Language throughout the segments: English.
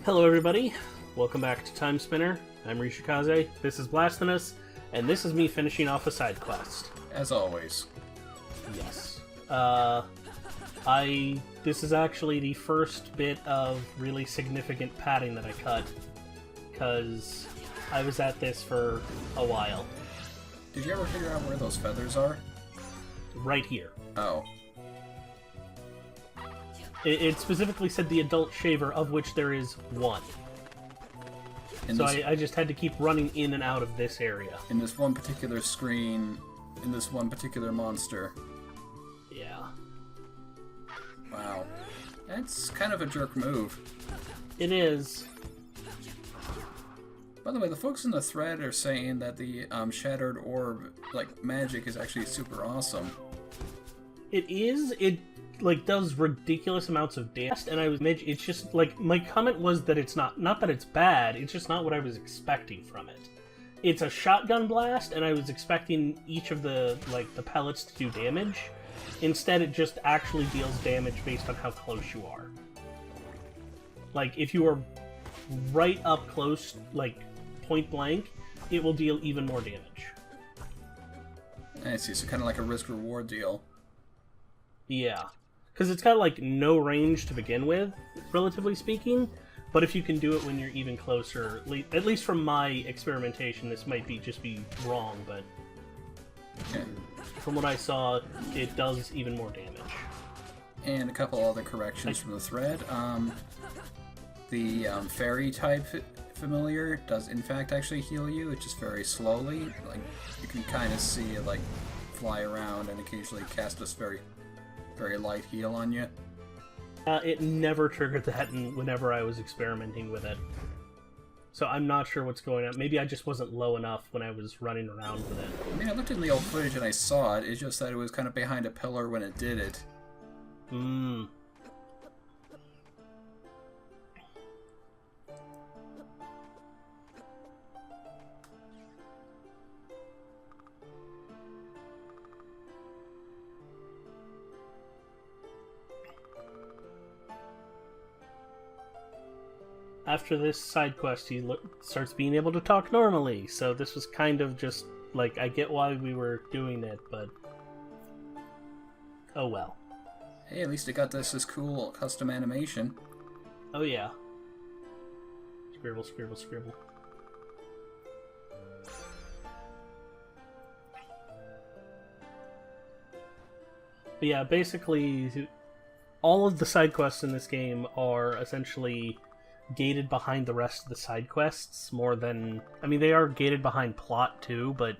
Hello everybody, welcome back to Timespinner. I'm Ryushikaze, this is Blastinus, and this is me finishing off a side quest. As always. Yes. This is actually the first bit of really significant padding that I cut, because I was at this for a while. Did you ever figure out where those feathers are? Right here. Oh. It specifically said the adult shaver, of which there is one. So I just had to keep running in and out of this area. In this one particular screen, in this one particular monster. Yeah. Wow. That's kind of a jerk move. It is. By the way, the folks in the thread are saying that the shattered orb, magic is actually super awesome. It is. It does ridiculous amounts of damage, and it's just my comment was that it's not that it's bad, it's just not what I was expecting from it. It's a shotgun blast, and I was expecting each of the pellets to do damage. Instead, it just actually deals damage based on how close you are. If you are right up close, point blank, it will deal even more damage. I see, so kind of like a risk-reward deal. Yeah. Because it's got, no range to begin with, relatively speaking, but if you can do it when you're even closer, at least from my experimentation, this might be wrong, but okay. From what I saw, it does even more damage. And a couple other corrections from the thread. The fairy-type familiar does, in fact, actually heal you. It's just very slowly. You can kind of see it, fly around and occasionally cast this very light heal on you. It never triggered that whenever I was experimenting with it. So I'm not sure what's going on. Maybe I just wasn't low enough when I was running around with it. I mean, I looked in the old footage and I saw it. It's just that it was kind of behind a pillar when it did it. Hmm. After this side quest, he starts being able to talk normally, so this was kind of just, I get why we were doing it, but oh well. Hey, at least it got this cool custom animation. Oh yeah. Scribble, scribble, scribble. But yeah, basically, all of the side quests in this game are essentially gated behind the rest of the side quests more than... I mean, they are gated behind plot too, but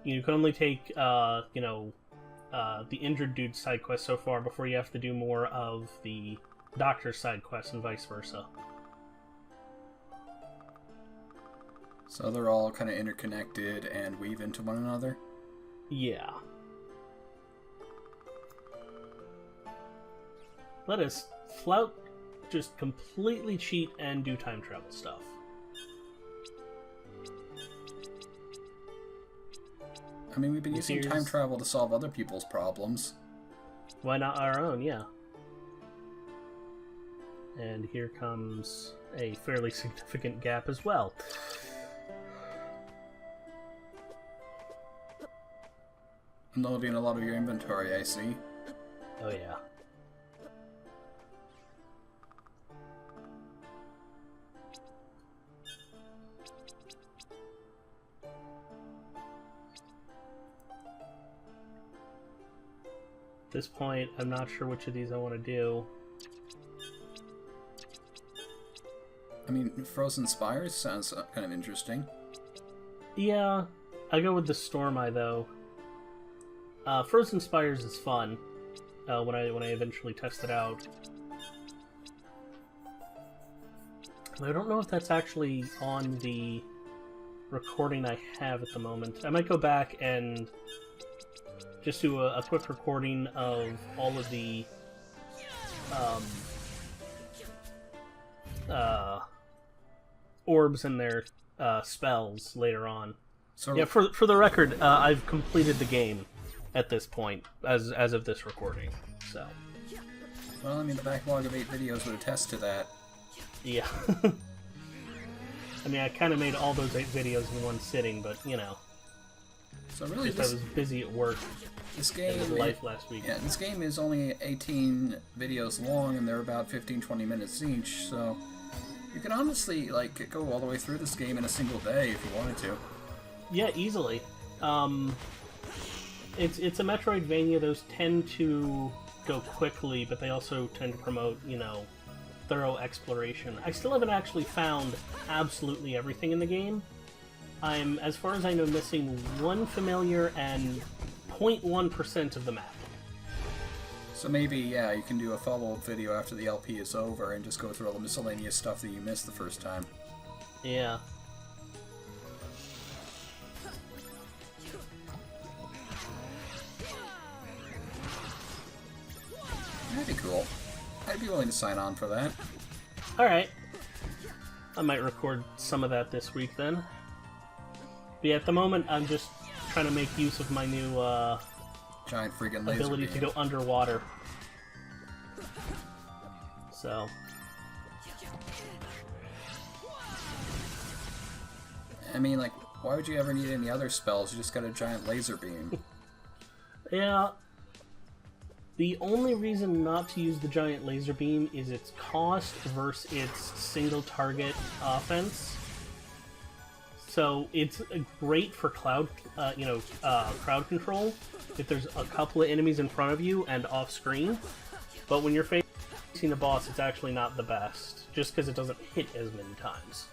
you can only take, the injured dude side quest so far before you have to do more of the doctor's side quest and vice versa. So they're all kind of interconnected and weave into one another? Yeah. Let us flout, just completely cheat and do time travel stuff. I mean, we've been using time travel to solve other people's problems. Why not our own, yeah. And here comes a fairly significant gap as well. Unloading a lot of your inventory, I see. Oh yeah. At this point, I'm not sure which of these I want to do. I mean, Frozen Spires sounds kind of interesting. Yeah, I go with the Storm Eye though. Frozen Spires is fun when I eventually test it out. I don't know if that's actually on the recording I have at the moment. I might go back and just do a quick recording of all of the orbs and their spells later on. So yeah, for the record, I've completed the game at this point, as of this recording. So. Well, I mean, the backlog of 8 videos would attest to that. Yeah. I mean, I kind of made all those 8 videos in one sitting, but, you know. So really, I was busy at work. This game, and with life last week. Yeah, this game is only 18 videos long, and they're about 15-20 minutes each. So you can honestly like go all the way through this game in a single day if you wanted to. Yeah, easily. It's a Metroidvania. Those tend to go quickly, but they also tend to promote, you know, thorough exploration. I still haven't actually found absolutely everything in the game. I'm, as far as I know, missing one familiar and 0.1% of the map. So maybe, yeah, you can do a follow-up video after the LP is over and just go through all the miscellaneous stuff that you missed the first time. Yeah. That'd be cool. I'd be willing to sign on for that. Alright. I might record some of that this week then. But yeah, at the moment, I'm just trying to make use of my new Giant freaking laser ability beam. to go underwater. So. I mean, like, why would you ever need any other spells? You just got a giant laser beam. Yeah. The only reason not to use the giant laser beam is its cost versus its single target offense. So it's great for crowd control if there's a couple of enemies in front of you and off screen. But when you're facing a boss, it's actually not the best, just because it doesn't hit as many times.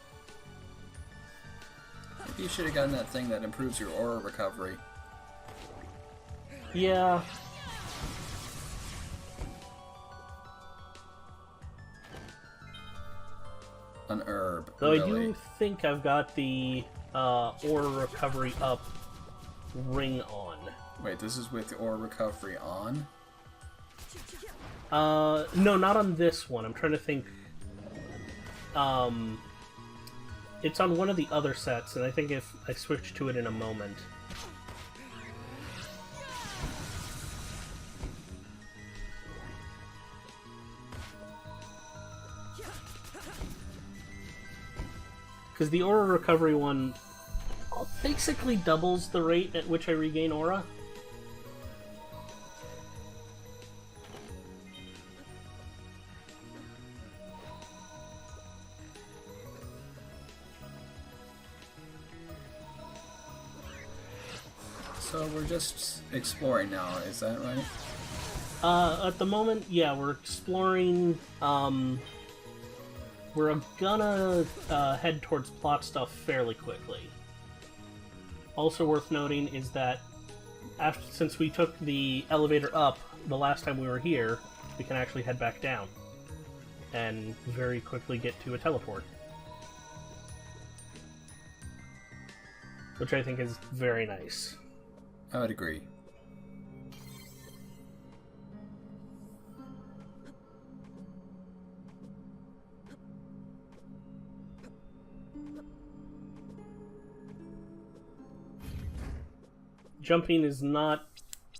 Maybe you should have gotten that thing that improves your aura recovery. Yeah. An herb. Though really. I do think I've got the aura recovery up ring on. Wait, this is with the aura recovery on? No, not on this one. I'm trying to think. It's on one of the other sets, and I think if I switch to it in a moment. Because the aura recovery one basically doubles the rate at which I regain aura. So we're just exploring now, is that right? At the moment, yeah, we're exploring. We're gonna head towards plot stuff fairly quickly. Also worth noting is that since we took the elevator up the last time we were here, we can actually head back down and very quickly get to a teleport. Which I think is very nice. I would agree. Jumping is not,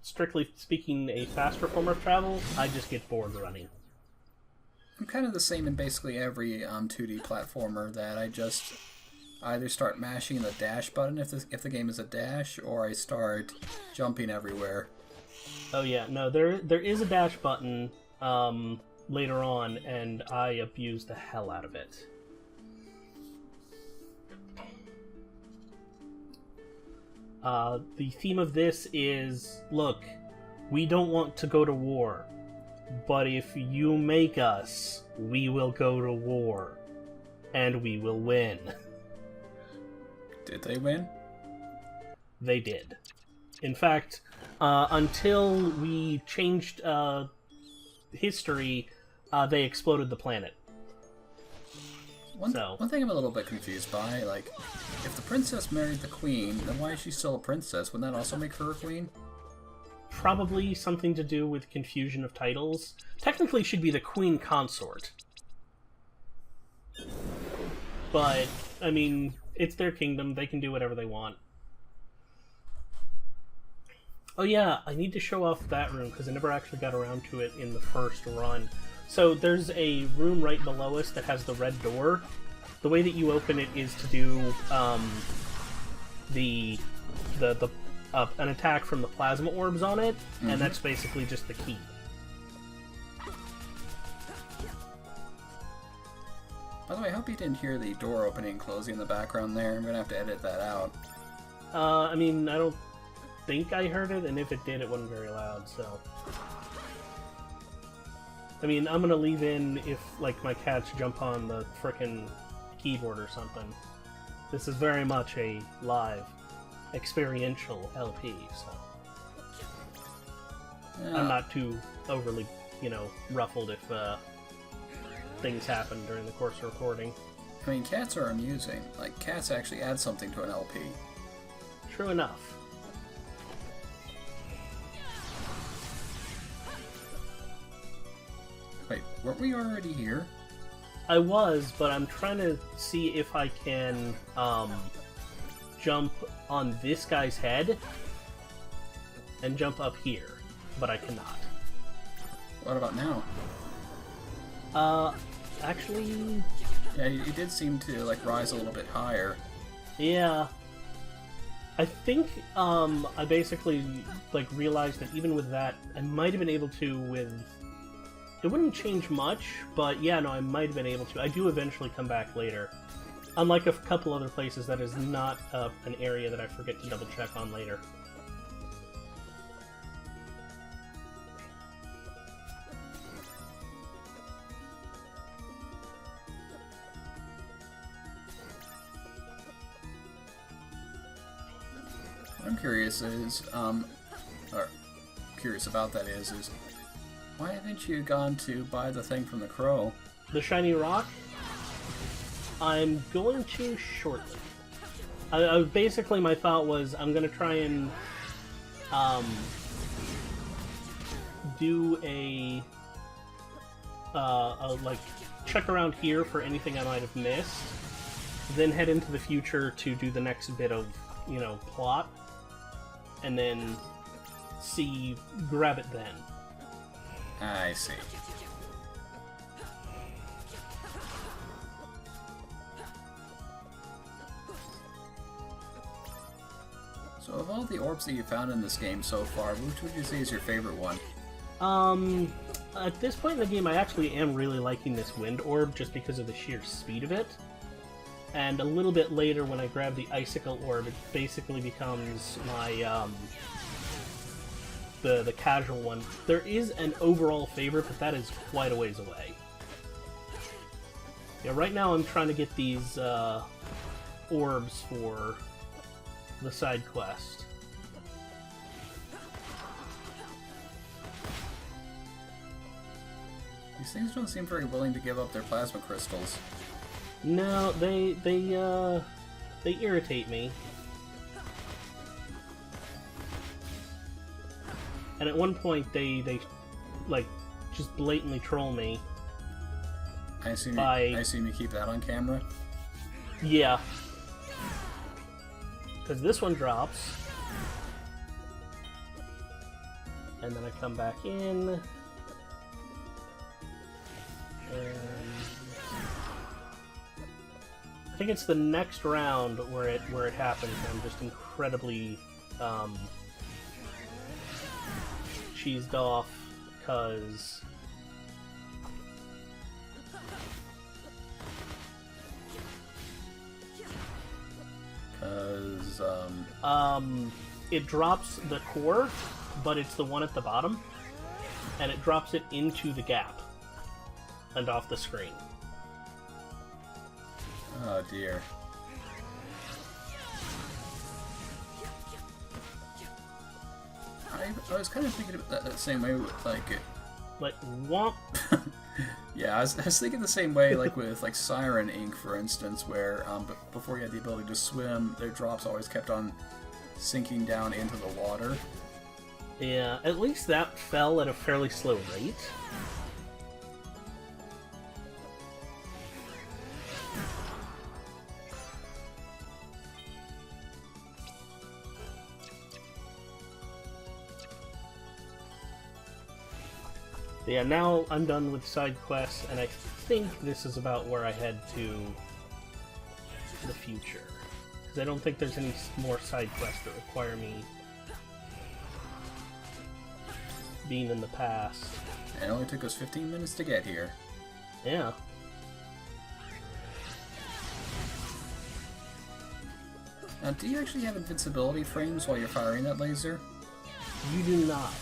strictly speaking, a faster form of travel. I just get bored running. I'm kind of the same in basically every 2D platformer, that I just either start mashing the dash button if the game is a dash, or I start jumping everywhere. Oh yeah, no, there is a dash button later on, and I abuse the hell out of it. The theme of this is, look, we don't want to go to war, but if you make us, we will go to war, and we will win. Did they win? They did. In fact, until we changed history, they exploded the planet. One thing I'm a little bit confused by, like, if the princess married the queen, then why is she still a princess? Wouldn't that also make her a queen? Probably something to do with confusion of titles. Technically, she'd be the queen consort. But, I mean, it's their kingdom. They can do whatever they want. Oh yeah, I need to show off that room, because I never actually got around to it in the first run. So there's a room right below us that has the red door. The way that you open it is to do an attack from the plasma orbs on it, and that's basically just the key. By the way, I hope you didn't hear the door opening and closing in the background there. I'm gonna have to edit that out. I mean, I don't think I heard it, and if it did, it wasn't very loud, so... I mean, I'm gonna leave in if, like, my cats jump on the frickin' keyboard or something. This is very much a live, experiential LP, so... Yeah. I'm not too overly, ruffled if, things happen during the course of recording. I mean, cats are amusing. Like, cats actually add something to an LP. True enough. Wait, weren't we already here? I was, but I'm trying to see if I can jump on this guy's head and jump up here, but I cannot. What about now? Actually... Yeah, you did seem to, like, rise a little bit higher. Yeah. I think, I basically, like, realized that even with that, I might have been able to with... It wouldn't change much, but yeah, no, I might have been able to. I do eventually come back later. Unlike a couple other places, that is not an area that I forget to double check on later. What I'm curious is, or curious about that is why haven't you gone to buy the thing from the crow? The shiny rock? I'm going to shortly. Basically, my thought was I'm going to try and do like, check around here for anything I might have missed, then head into the future to do the next bit of, plot, and then grab it then. I see. So of all the orbs that you found in this game so far, which would you say is your favorite one? At this point in the game, I actually am really liking this wind orb just because of the sheer speed of it. And a little bit later, when I grab the icicle orb, it basically becomes my, the casual one. There is an overall favorite, but that is quite a ways away. Yeah, right now I'm trying to get these, orbs for the side quest. These things don't seem very willing to give up their plasma crystals. No, they irritate me. And at one point, they like, just blatantly troll me. I assume you keep that on camera? Yeah. Because this one drops. And then I come back in. And I think it's the next round where it happens. I'm just incredibly cheesed off because it drops the core, but it's the one at the bottom, and it drops it into the gap and off the screen. Oh dear. I was kind of thinking about that the same way with, like... Like, womp. Yeah, I was thinking the same way, like with like Siren Ink, for instance, where before you had the ability to swim, their drops always kept on sinking down into the water. Yeah, at least that fell at a fairly slow rate. Yeah, now I'm done with side quests, and I think this is about where I head to the future. Because I don't think there's any more side quests that require me being in the past. It only took us 15 minutes to get here. Yeah. Now, do you actually have invincibility frames while you're firing that laser? You do not.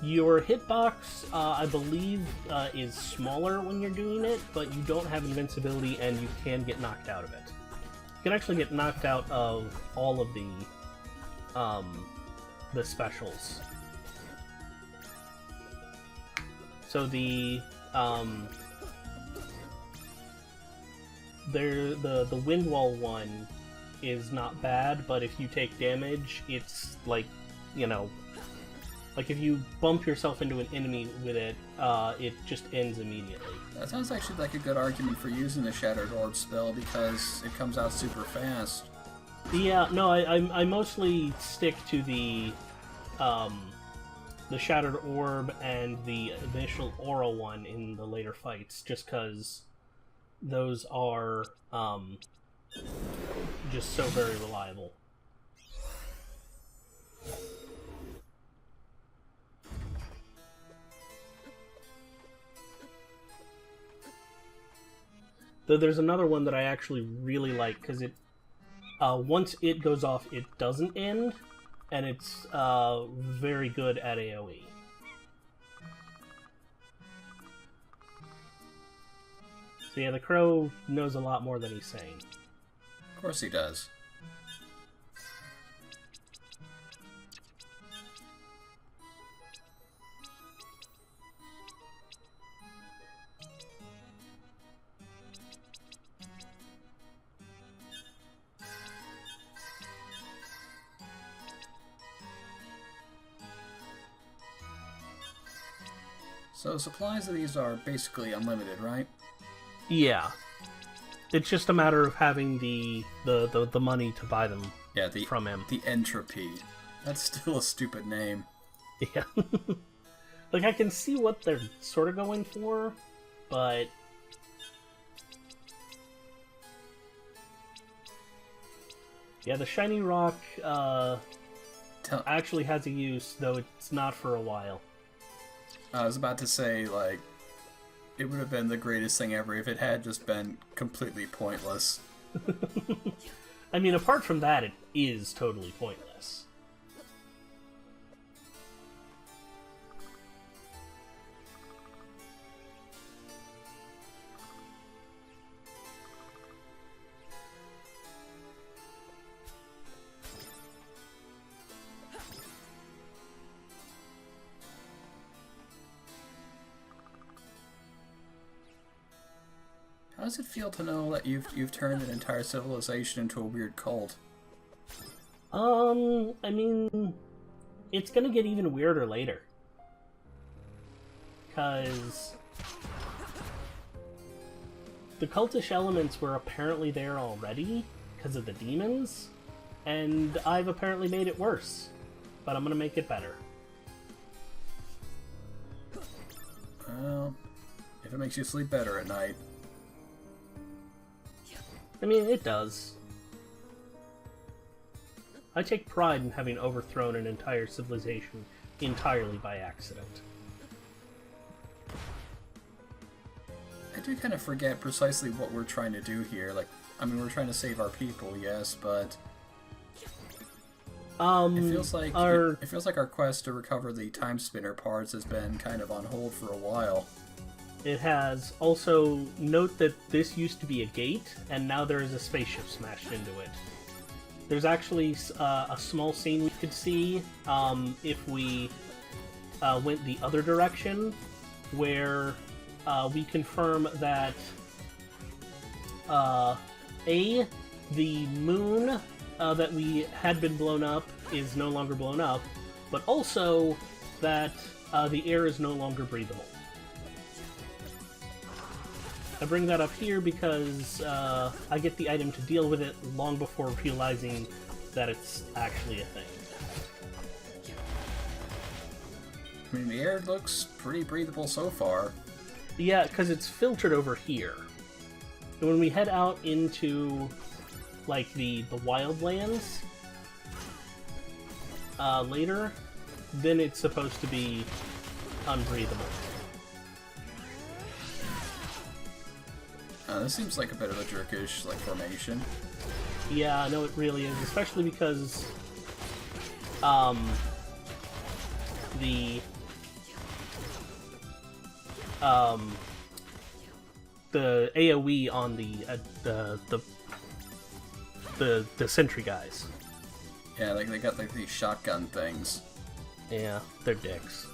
Your hitbox, I believe, is smaller when you're doing it, but you don't have invincibility and you can get knocked out of it. You can actually get knocked out of all of the specials. So the wind wall one is not bad, but if you take damage, it's like, you know, like if you bump yourself into an enemy with it, it just ends immediately. That sounds actually like a good argument for using the Shattered Orb spell because it comes out super fast. Yeah, no, I mostly stick to the Shattered Orb and the initial Aura one in the later fights, just because those are just so very reliable. Though there's another one that I actually really like, because it once it goes off, it doesn't end, and it's very good at AoE. So yeah, the crow knows a lot more than he's saying. Of course he does. So supplies of these are basically unlimited, right? Yeah. It's just a matter of having the money to buy them from him. The entropy. That's still a stupid name. Yeah. Like, I can see what they're sort of going for, but... Yeah, the shiny rock actually has a use, though it's not for a while. I was about to say, like, it would have been the greatest thing ever if it had just been completely pointless. I mean, apart from that, it is totally pointless. How does it feel to know that you've turned an entire civilization into a weird cult? I mean, it's gonna get even weirder later. 'Cause the cultish elements were apparently there already because of the demons, and I've apparently made it worse. But I'm gonna make it better. Well, if it makes you sleep better at night. I mean, it does. I take pride in having overthrown an entire civilization entirely by accident. I do kind of forget precisely what we're trying to do here. Like, I mean, we're trying to save our people, yes, but it feels like our quest to recover the Timespinner parts has been kind of on hold for a while. It has. Also, note that this used to be a gate, and now there is a spaceship smashed into it. There's actually a small scene we could see if we went the other direction, where we confirm that the moon that we had been blown up is no longer blown up, but also that the air is no longer breathable. I bring that up here because I get the item to deal with it long before realizing that it's actually a thing. I mean, the air looks pretty breathable so far. Yeah, because it's filtered over here. And when we head out into, like, the wildlands later, then it's supposed to be unbreathable. This seems like a bit of a jerkish, like, formation. Yeah, no, it really is, especially because the AoE on the sentry guys. Yeah, like they got like these shotgun things. Yeah, they're dicks.